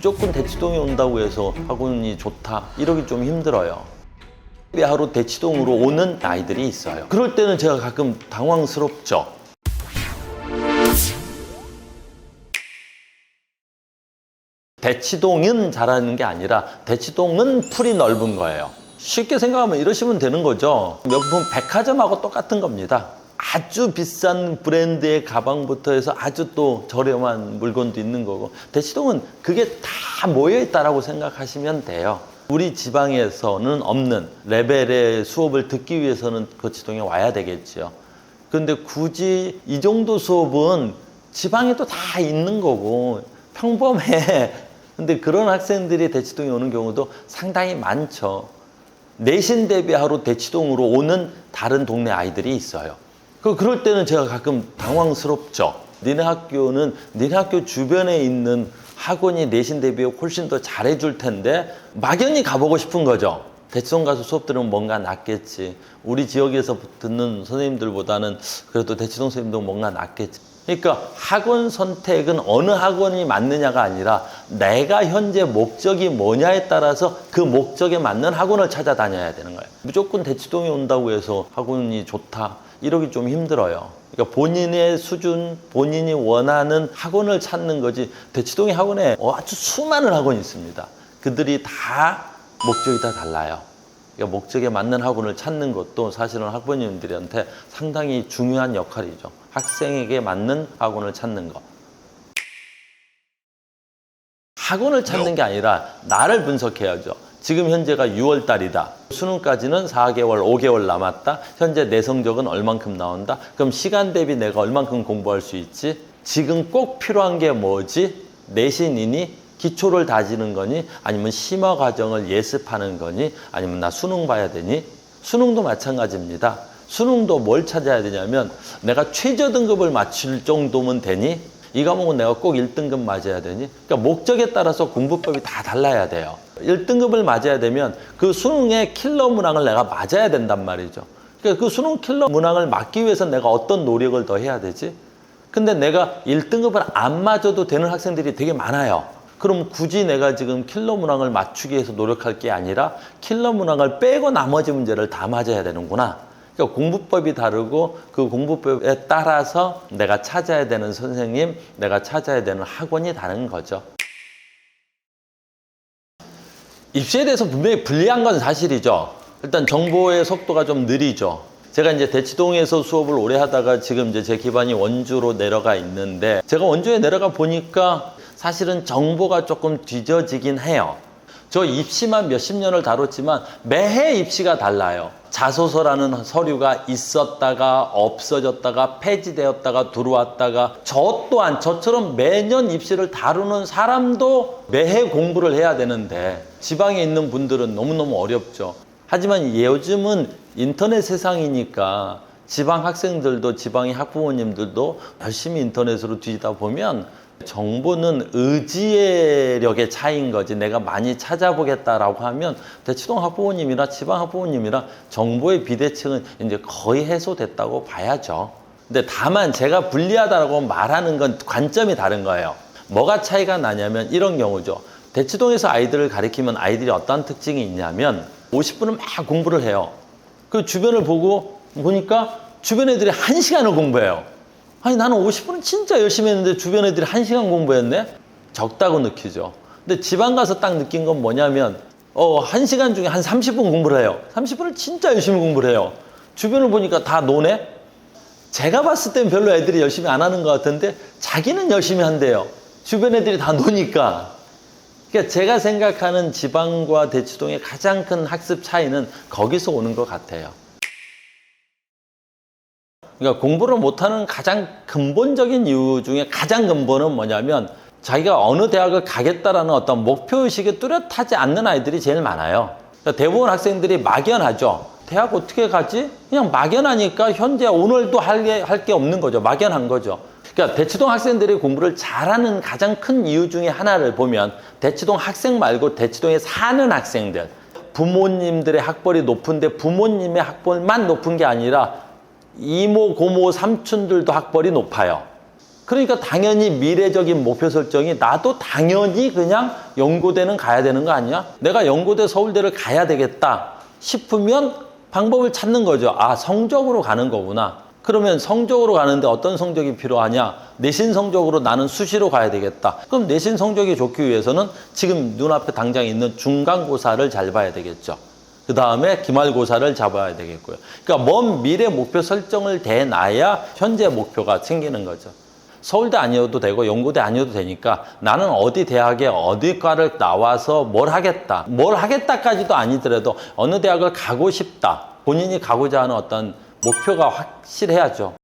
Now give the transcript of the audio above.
무조건 대치동에 온다고 해서 학원이 좋다 이러기 좀 힘들어요. 하루 대치동으로 오는 아이들이 있어요. 그럴 때는 제가 가끔 당황스럽죠. 대치동은 잘하는 게 아니라 대치동은 풀이 넓은 거예요. 쉽게 생각하면 이러시면 되는 거죠. 명품 백화점하고 똑같은 겁니다. 아주 비싼 브랜드의 가방부터 해서 아주 또 저렴한 물건도 있는 거고, 대치동은 그게 다 모여있다라고 생각하시면 돼요. 우리 지방에서는 없는 레벨의 수업을 듣기 위해서는 대치동에 와야 되겠죠. 근데 굳이 이 정도 수업은 지방에도 다 있는 거고 평범해. 근데 그런 학생들이 대치동에 오는 경우도 상당히 많죠. 내신 대비하러 대치동으로 오는 다른 동네 아이들이 있어요. 그럴 때는 제가 가끔 당황스럽죠. 니네 학교는 니네 학교 주변에 있는 학원이 내신 대비에 훨씬 더 잘해줄 텐데 막연히 가보고 싶은 거죠. 대치동 가서 수업 들으면 뭔가 낫겠지. 우리 지역에서 듣는 선생님들보다는 그래도 대치동 선생님도 뭔가 낫겠지. 그러니까 학원 선택은 어느 학원이 맞느냐가 아니라 내가 현재 목적이 뭐냐에 따라서 그 목적에 맞는 학원을 찾아다녀야 되는 거예요. 무조건 대치동에 온다고 해서 학원이 좋다 이러기 좀 힘들어요. 그러니까 본인의 수준, 본인이 원하는 학원을 찾는 거지. 대치동의 학원에 아주 수많은 학원이 있습니다. 그들이 다 목적이 다 달라요. 그러니까 목적에 맞는 학원을 찾는 것도 사실은 학부모님들한테 상당히 중요한 역할이죠. 학생에게 맞는 학원을 찾는 거. 학원을 찾는 게 아니라 나를 분석해야죠. 지금 현재가 6월 달이다. 수능까지는 4개월, 5개월 남았다. 현재 내 성적은 얼만큼 나온다. 그럼 시간 대비 내가 얼만큼 공부할 수 있지? 지금 꼭 필요한 게 뭐지? 내신이니? 기초를 다지는 거니? 아니면 심화 과정을 예습하는 거니? 아니면 나 수능 봐야 되니? 수능도 마찬가지입니다. 수능도 뭘 찾아야 되냐면 내가 최저 등급을 맞출 정도면 되니? 이 과목은 내가 꼭 1등급 맞아야 되니? 그러니까 목적에 따라서 공부법이 다 달라야 돼요. 1등급을 맞아야 되면 그 수능의 킬러 문항을 내가 맞아야 된단 말이죠. 그러니까 그 수능 킬러 문항을 맞기 위해서 내가 어떤 노력을 더 해야 되지? 근데 내가 1등급을 안 맞아도 되는 학생들이 되게 많아요. 그럼 굳이 내가 지금 킬러 문항을 맞추기 위해서 노력할 게 아니라 킬러 문항을 빼고 나머지 문제를 다 맞아야 되는구나. 그러니까 공부법이 다르고 그 공부법에 따라서 내가 찾아야 되는 선생님, 내가 찾아야 되는 학원이 다른 거죠. 입시에 대해서 분명히 불리한 건 사실이죠. 일단 정보의 속도가 좀 느리죠. 제가 이제 대치동에서 수업을 오래 하다가 지금 이제 제 기반이 원주로 내려가 있는데, 제가 원주에 내려가 보니까 사실은 정보가 조금 뒤져지긴 해요. 저 입시만 몇십 년을 다뤘지만 매해 입시가 달라요. 자소서라는 서류가 있었다가 없어졌다가 폐지되었다가 들어왔다가, 저 또한 저처럼 매년 입시를 다루는 사람도 매해 공부를 해야 되는데 지방에 있는 분들은 너무너무 어렵죠. 하지만 요즘은 인터넷 세상이니까 지방 학생들도 지방의 학부모님들도 열심히 인터넷으로 뒤지다 보면 정보는 의지력의 차이인 거지, 내가 많이 찾아보겠다라고 하면 대치동 학부모님이나 지방 학부모님이나 정보의 비대칭은 이제 거의 해소됐다고 봐야죠. 근데 다만 제가 불리하다고 말하는 건 관점이 다른 거예요. 뭐가 차이가 나냐면 이런 경우죠. 대치동에서 아이들을 가르치면 아이들이 어떤 특징이 있냐면 50분은 막 공부를 해요. 그 주변을 보니까 주변 애들이 1시간을 공부해요. 아니 나는 50분은 진짜 열심히 했는데 주변 애들이 1시간 공부했네? 적다고 느끼죠. 근데 지방 가서 딱 느낀 건 뭐냐면 1시간 중에 한 30분 공부를 해요. 30분을 진짜 열심히 공부를 해요. 주변을 보니까 다 노네? 제가 봤을 땐 별로 애들이 열심히 안 하는 것 같은데 자기는 열심히 한대요. 주변 애들이 다 노니까. 그러니까 제가 생각하는 지방과 대치동의 가장 큰 학습 차이는 거기서 오는 것 같아요. 그러니까 공부를 못하는 가장 근본적인 이유 중에 가장 근본은 뭐냐면 자기가 어느 대학을 가겠다라는 어떤 목표의식이 뚜렷하지 않는 아이들이 제일 많아요. 그러니까 대부분 학생들이 막연하죠. 대학 어떻게 가지? 그냥 막연하니까 현재 오늘도 할 게 없는 거죠. 막연한 거죠. 그러니까 대치동 학생들이 공부를 잘하는 가장 큰 이유 중에 하나를 보면 대치동 학생 말고 대치동에 사는 학생들, 부모님들의 학벌이 높은데 부모님의 학벌만 높은 게 아니라 이모, 고모, 삼촌들도 학벌이 높아요. 그러니까 당연히 미래적인 목표 설정이 나도 당연히 그냥 연고대는 가야 되는 거 아니야? 내가 연고대 서울대를 가야 되겠다 싶으면 방법을 찾는 거죠. 아, 성적으로 가는 거구나. 그러면 성적으로 가는데 어떤 성적이 필요하냐? 내신 성적으로 나는 수시로 가야 되겠다. 그럼 내신 성적이 좋기 위해서는 지금 눈앞에 당장 있는 중간고사를 잘 봐야 되겠죠. 그 다음에 기말고사를 잡아야 되겠고요. 그러니까 먼 미래 목표 설정을 대놔야 현재 목표가 생기는 거죠. 서울대 아니어도 되고 연고대 아니어도 되니까 나는 어디 대학에 어디 과를 나와서 뭘 하겠다. 뭘 하겠다까지도 아니더라도 어느 대학을 가고 싶다. 본인이 가고자 하는 어떤 목표가 확실해야죠.